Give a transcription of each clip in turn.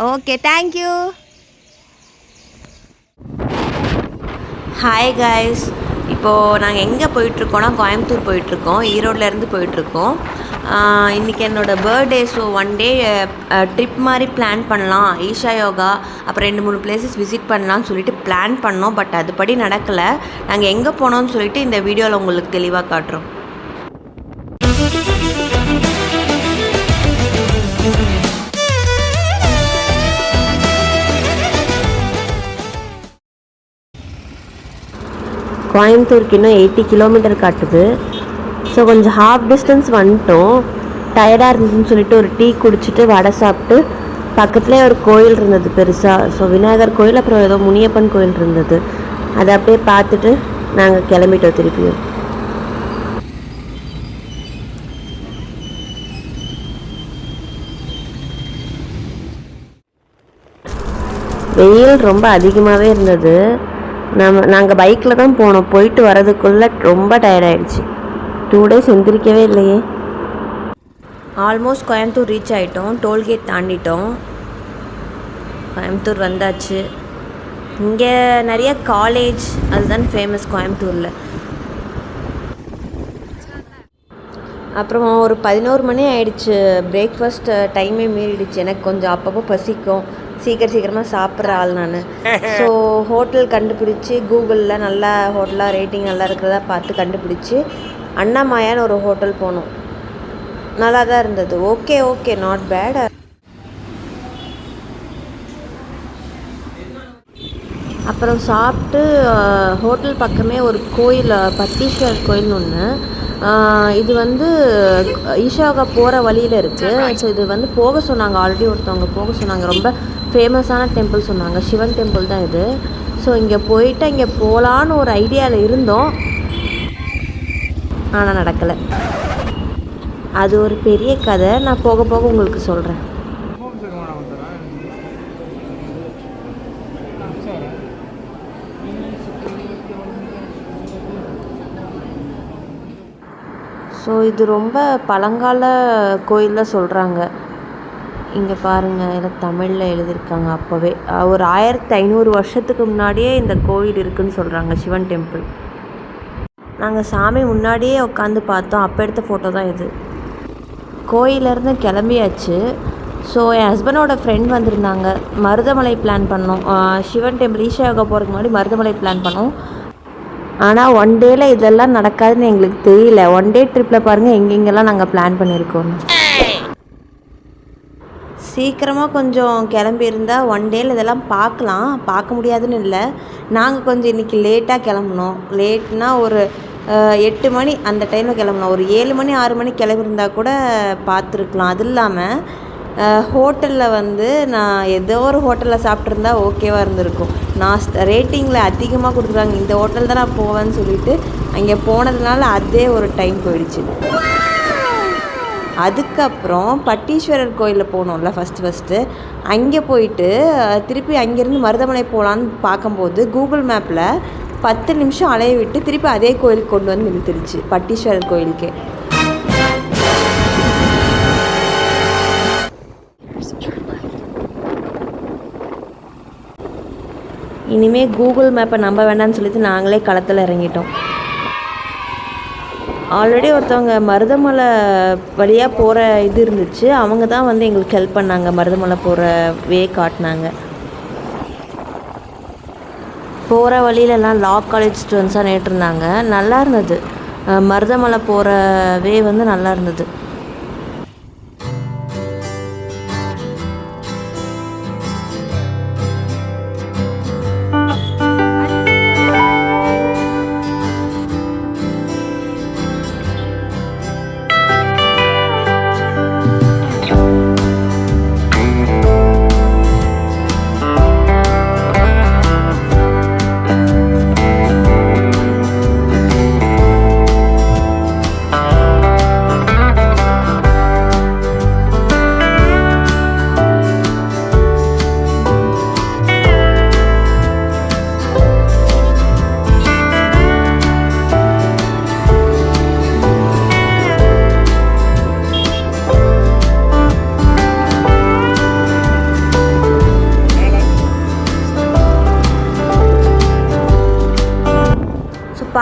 Okay, thank you. Hi guys, இப்போது நாங்கள் எங்கே போயிட்டுருக்கோன்னா கோயம்புத்தூர் போயிட்டுருக்கோம். ஈரோட்லேருந்து போயிட்டுருக்கோம். இன்றைக்கி என்னோடய birthday. So one day trip மாதிரி பிளான் பண்ணலாம், ஈஷா யோகா அப்புறம் 2-3 பிளேசஸ் விசிட் பண்ணலான்னு சொல்லிட்டு பிளான் பண்ணோம். பட் அதுபடி நடக்கலை. நாங்கள் எங்கே போனோம்னு சொல்லிட்டு இந்த வீடியோவில் உங்களுக்கு தெளிவாக காட்டுறோம். கோயம்புத்தூருக்கு இன்னும் 80 கிலோமீட்டர் காட்டுது. ஸோ கொஞ்சம் ஹாஃப் டிஸ்டன்ஸ் வந்துட்டோம். டயர்டாக இருந்துச்சுன்னு சொல்லிட்டு ஒரு டீ குடிச்சிட்டு வடை சாப்பிட்டு பக்கத்துலேயே ஒரு கோயில் இருந்தது பெருசாக. ஸோ விநாயகர் கோயில் அப்புறம் ஏதோ முனியப்பன் கோயில் இருந்தது. அதை அப்படியே பார்த்துட்டு நாங்கள் கிளம்பிட்டோம் திருப்பியும். வெயில் ரொம்ப அதிகமாகவே இருந்தது. நாங்கள் பைக்கில் தான் போனோம். போயிட்டு வரதுக்குள்ளே ரொம்ப டயர்டாயிடுச்சு. 2 days எந்திரிக்கவே இல்லையே. ஆல்மோஸ்ட் கோயம்புத்தூர் ரீச் ஆகிட்டோம். டோல்கேட் தாண்டிட்டோம். கோயம்புத்தூர் வந்தாச்சு. இங்கே நிறைய காலேஜ் அதுதான் ஃபேமஸ் கோயம்புத்தூரில். அப்புறம் ஒரு 11 மணி ஆகிடுச்சு. பிரேக்ஃபாஸ்ட் டைமே மீறிடுச்சு. எனக்கு கொஞ்சம் அப்பப்போ பசிக்கும். சீக்கிரமாக சாப்பிட்ற ஆள் நான். ஸோ ஹோட்டல் கண்டுபிடிச்சி கூகுளில் நல்லா ஹோட்டலாக ரேட்டிங் நல்லா இருக்கிறதா பார்த்து கண்டுபிடிச்சி அண்ணாமாயான்னு ஒரு ஹோட்டல் போனோம். நல்லா தான் இருந்தது. Okay not bad. அப்புறம் சாப்பிட்டு ஹோட்டல் பக்கமே ஒரு கோயில், பட்டீஸ்வரர் கோயில்னு ஒன்று. இது வந்து ஈஷாவுக்கு போகிற வழியில் இருக்குது. ஸோ இது வந்து போக சொன்னாங்க. ஆல்ரெடி ஒருத்தவங்க போக சொன்னாங்க. ரொம்ப ஃபேமஸான டெம்பிள் சொன்னாங்க. சிவன் டெம்பிள் தான் இது. ஸோ இங்கே போயிட்டு இங்கே போகலான்னு ஒரு ஐடியாவில் இருந்தோம். ஆனால் நடக்கலை. அது ஒரு பெரிய கதை. நான் போக போக உங்களுக்கு சொல்கிறேன். ஸோ இது ரொம்ப பழங்கால கோயிலில் சொல்கிறாங்க. இங்கே பாருங்கள், எல்லாம் தமிழில் எழுதியிருக்காங்க. அப்போவே ஒரு 1500 வருஷத்துக்கு முன்னாடியே இந்த கோயில் இருக்குதுன்னு சொல்கிறாங்க. சிவன் டெம்பிள். நாங்கள் சாமி முன்னாடியே உட்காந்து பார்த்தோம். அப்போ எடுத்த ஃபோட்டோ தான் இது. கோயிலேருந்து கிளம்பியாச்சு. ஸோ என் ஹஸ்பண்டோட ஃப்ரெண்ட் வந்திருந்தாங்க. மருதமலை பிளான் பண்ணோம். சிவன் டெம்பிள் ஈஷா யோகா போகிறதுக்கு முன்னாடி மருதமலை பிளான் பண்ணோம். ஆனால் 1 டேயில் இதெல்லாம் நடக்காதுன்னு எங்களுக்கு தெரியல. 1 டே ட்ரிப்பில் பாருங்கள் எங்கெங்கெல்லாம் நாங்கள் பிளான் பண்ணியிருக்கோம். சீக்கிரமாக கொஞ்சம் கிளம்பியிருந்தால் 1 டேயில் இதெல்லாம் பார்க்க முடியாதுன்னு இல்லை. நாங்கள் கொஞ்சம் இன்றைக்கி லேட்டாக கிளம்புனோம். லேட்னால் ஒரு 8 மணி அந்த டைமில் கிளம்புனோம். ஒரு 7 மணி 6 மணி கிளம்பியிருந்தா கூட பார்த்துருக்கலாம். அது இல்லாமல் ஹோட்டலில் வந்து நான் ஏதோ ஒரு ஹோட்டலில் சாப்பிட்ருந்தா ஓகேவாக இருந்திருக்கும். நான் ரேட்டிங்கில் அதிகமாக கொடுத்துருக்காங்க, இந்த ஹோட்டல் தான் நான் போவேன்னு சொல்லிவிட்டு அங்கே போனதுனால அதே ஒரு டைம் போயிடுச்சு. அதுக்கப்புறம் பட்டீஸ்வரர் கோயிலில் போனோம்ல ஃபஸ்ட்டு அங்கே போயிட்டு திருப்பி அங்கேருந்து மருதமலை போகலான்னு பார்க்கும்போது கூகுள் மேப்பில் 10 நிமிஷம் அலைய விட்டு திருப்பி அதே கோயிலுக்கு கொண்டு வந்து நிறுத்திடுச்சு. பட்டீஸ்வரர் கோயிலுக்கே. இனிமேல் கூகுள் மேப்பை நம்ப வேண்டாம்னு சொல்லிட்டு நாங்களே களத்தில் இறங்கிட்டோம். ஆல்ரெடி ஒருத்தவங்க மருதமலை வழியாக போகிற இது இருந்துச்சு. அவங்க தான் வந்து எங்களுக்கு ஹெல்ப் பண்ணாங்க. மருதமலை போகிற வே காட்டினாங்க. போகிற வழியிலலாம் லா காலேஜ் ஸ்டூடெண்ட்ஸாக நேட்டிருந்தாங்க. நல்லா இருந்தது. மருதமலை போகிற வே வந்து நல்லா இருந்தது.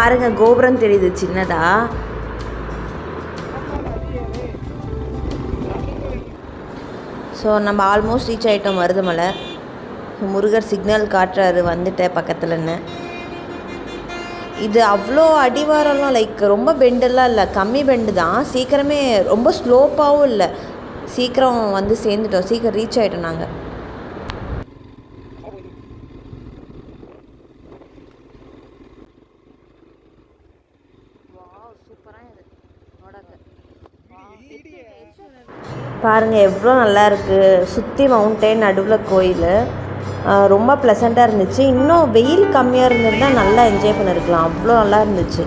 பாருங்கள் கோபுரம் தெரியுது சின்னதாக. ஸோ நம்ம ஆல்மோஸ்ட் ரீச் ஆகிட்டோம் மருதமலை. முருகர் சிக்னல் காட்டுறாரு வந்துட்டேன் பக்கத்துலன்னு. இது அவ்வளோ அடிவாரம்லாம் லைக் ரொம்ப பெண்டெல்லாம் இல்லை, கம்மி பெண்டு தான். சீக்கிரமே ரொம்ப ஸ்லோப்பாகவும் இல்லை, சீக்கிரம் வந்து சேர்ந்துட்டோம், சீக்கிரம் ரீச் ஆகிட்டோம் நாங்கள். பாருங்கள் எவ்வளோ நல்லா இருக்குது. சுற்றி மவுண்டெயின், நடுவில் கோயில். ரொம்ப ப்ளசண்ட்டாக இருந்துச்சு. இன்னும் வெயில் கம்மியாக இருந்திருந்தால் நல்லா என்ஜாய் பண்ணியிருக்கலாம், அவ்வளோ நல்லா இருந்துச்சு.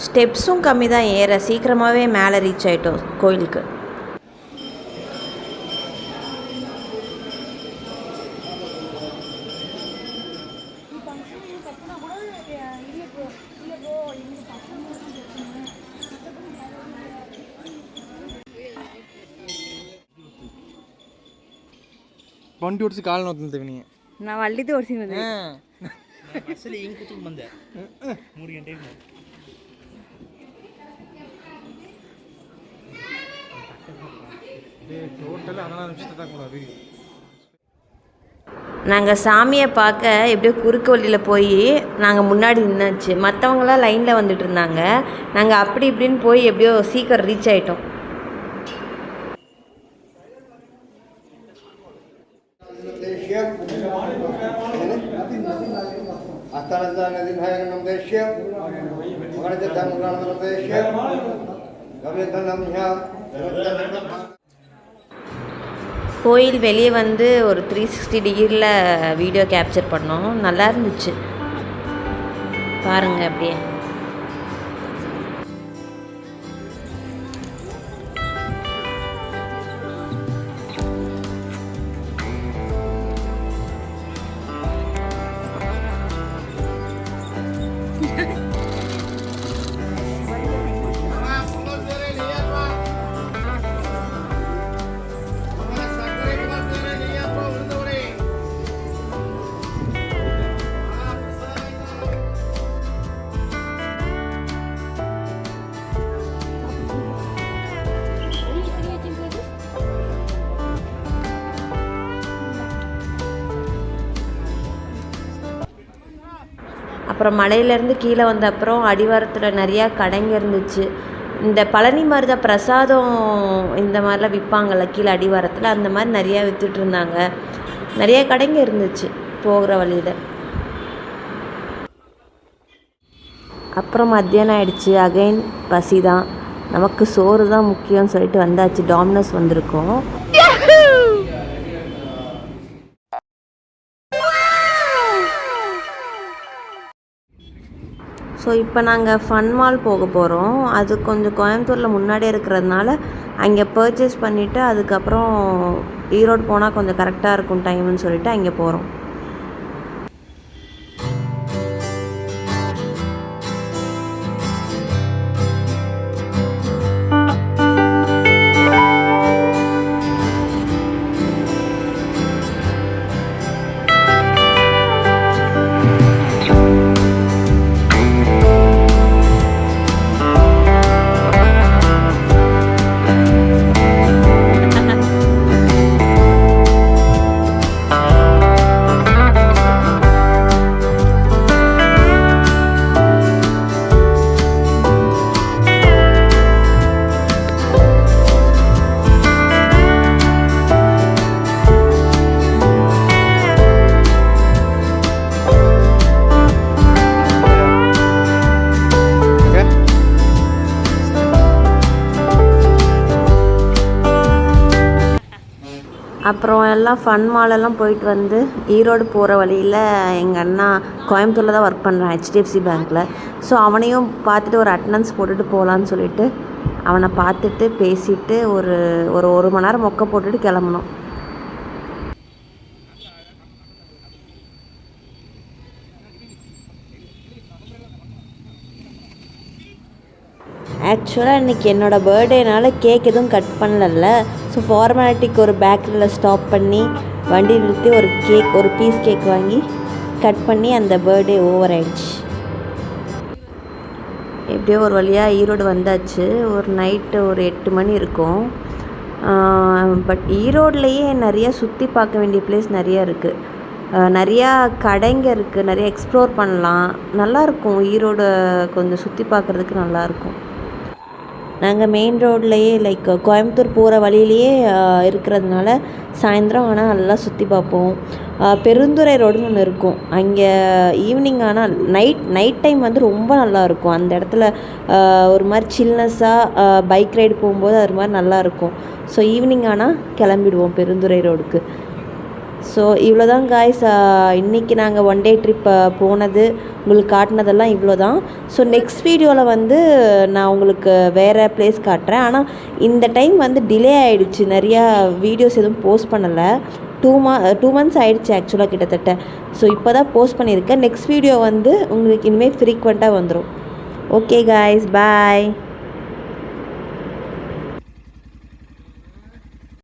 ஸ்டெப்ஸும் கம்மி தான் ஏற, சீக்கிரமாகவே மேலே ரீச் ஆகிட்டோம் கோயிலுக்கு. வண்டி ஓடிச்சு கால் நோத்து நீ நான் வள்ளிது ஓடிச்சு வந்து அசலி இங்க ಕೂತು ಬಂದೆ 3 ಗಂಟೆಗೆ டோட்டல் 16 நிமிஷத்தை தான் கூட வீடியோ. நாங்கள் சாமியை பார்க்க எப்படியோ குறுக்கு வழியில் போய் நாங்கள் முன்னாடி நின்னாச்சு. மற்றவங்களாம் லைனில் வந்துட்டு இருந்தாங்க. நாங்கள் அப்படி இப்படின்னு போய் எப்படியோ சீக்கிரம் ரீச் ஆகிட்டோம். கோயில் வெளியே வந்து ஒரு 360 டிகிரியில் வீடியோ கேப்சர் பண்ணோம், நல்லா இருந்துச்சு பாருங்கள் அப்படியே. அப்புறம் மலையிலேருந்து கீழே வந்த அப்புறம் அடிவாரத்தில் நிறையா கடைங்க இருந்துச்சு. இந்த பழனி மாதிரி தான் பிரசாதம் இந்த மாதிரிலாம் விற்பாங்கள்ல கீழே அடிவாரத்தில், அந்த மாதிரி நிறையா விற்றுட்டு இருந்தாங்க. நிறையா கடைங்க இருந்துச்சு போகிற வழியில். அப்புறம் மத்தியானம் ஆகிடுச்சு. அகைன் பசி தான், நமக்கு சோறு தான் முக்கியம்னு சொல்லிட்டு வந்தாச்சு. டாமினோஸ் வந்திருக்கோம். ஸோ இப்போ நாங்கள் ஃபன் மால் போக போகிறோம். அது கொஞ்சம் கோயம்புத்தூரில் முன்னாடியே இருக்கிறதுனால அங்கே பர்ச்சேஸ் பண்ணிவிட்டு அதுக்கப்புறம் ஈரோடு போனால் கொஞ்சம் கரெக்டாக இருக்கும் டைம்னு சொல்லிட்டு அங்கே போகிறோம். அப்புறம் எல்லாம் ஃபன் மாலெல்லாம் போயிட்டு வந்து ஈரோடு போகிற வழியில் எங்கள் அண்ணா கோயம்புத்தூரில் தான் ஒர்க் பண்ணுறான், HDFC பேங்க்கில். ஸோ அவனையும் பார்த்துட்டு ஒரு அட்டண்டன்ஸ் போட்டுட்டு போகலான்னு சொல்லிட்டு அவனை பார்த்துட்டு பேசிவிட்டு ஒரு மணி நேரம் மொக்கை போட்டுட்டு கிளம்புனோம். ஆக்சுவலாக இன்றைக்கி என்னோடய பர்த்டேனால கேக் எதுவும் கட் பண்ணல. ஸோ ஃபார்மாலிட்டிக்கு ஒரு பேக்கரியில் ஸ்டாப் பண்ணி வண்டி நிறுத்தி ஒரு பீஸ் கேக் வாங்கி கட் பண்ணி அந்த பர்த்டே ஓவர் ஆயிடுச்சு. எப்படியோ ஒரு வழியாக ஈரோடு வந்தாச்சு. ஒரு நைட்டு ஒரு 8 மணி இருக்கும். பட் ஈரோட்லேயே நிறையா சுற்றி பார்க்க வேண்டிய பிளேஸ் நிறையா இருக்குது. நிறையா கடைங்க இருக்குது, நிறைய எக்ஸ்ப்ளோர் பண்ணலாம். நல்லாயிருக்கும். ஈரோடு கொஞ்சம் சுற்றி பார்க்குறதுக்கு நல்லாயிருக்கும். நாங்கள் மெயின் ரோட்லேயே லைக் கோயம்புத்தூர் போகிற வழியிலேயே இருக்கிறதுனால சாயந்தரம் ஆனால் நல்லா சுற்றி பார்ப்போம். பெருந்துறை ரோடுன்னு ஒன்று இருக்கும். அங்கே ஈவினிங் ஆனால் நைட் டைம் வந்து ரொம்ப நல்லாயிருக்கும். அந்த இடத்துல ஒரு மாதிரி சில்னஸ்ஸாக பைக் ரைடு போகும்போது அது மாதிரி நல்லாயிருக்கும். ஸோ ஈவினிங் ஆனால் கிளம்பிடுவோம் பெருந்துறை ரோடுக்கு. ஸோ இவ்வளோ தான் காய்ஸ். இன்றைக்கி நாங்கள் 1 டே ட்ரிப் போனது உங்களுக்கு காட்டினதெல்லாம் இவ்வளோ தான். ஸோ நெக்ஸ்ட் வீடியோவில் வந்து நான் உங்களுக்கு வேறு பிளேஸ் காட்டுறேன். ஆனால் இந்த டைம் வந்து டிலே ஆகிடுச்சு. நிறையா வீடியோஸ் எதுவும் போஸ்ட் பண்ணலை. 2 months ஆகிடுச்சு ஆக்சுவலாக கிட்டத்தட்ட. ஸோ இப்போ தான் போஸ்ட் பண்ணியிருக்கேன். நெக்ஸ்ட் வீடியோ வந்து உங்களுக்கு இனிமேல் ஃப்ரீக்வெண்ட்டாக வந்துடும். ஓகே காய்ஸ், பாய்.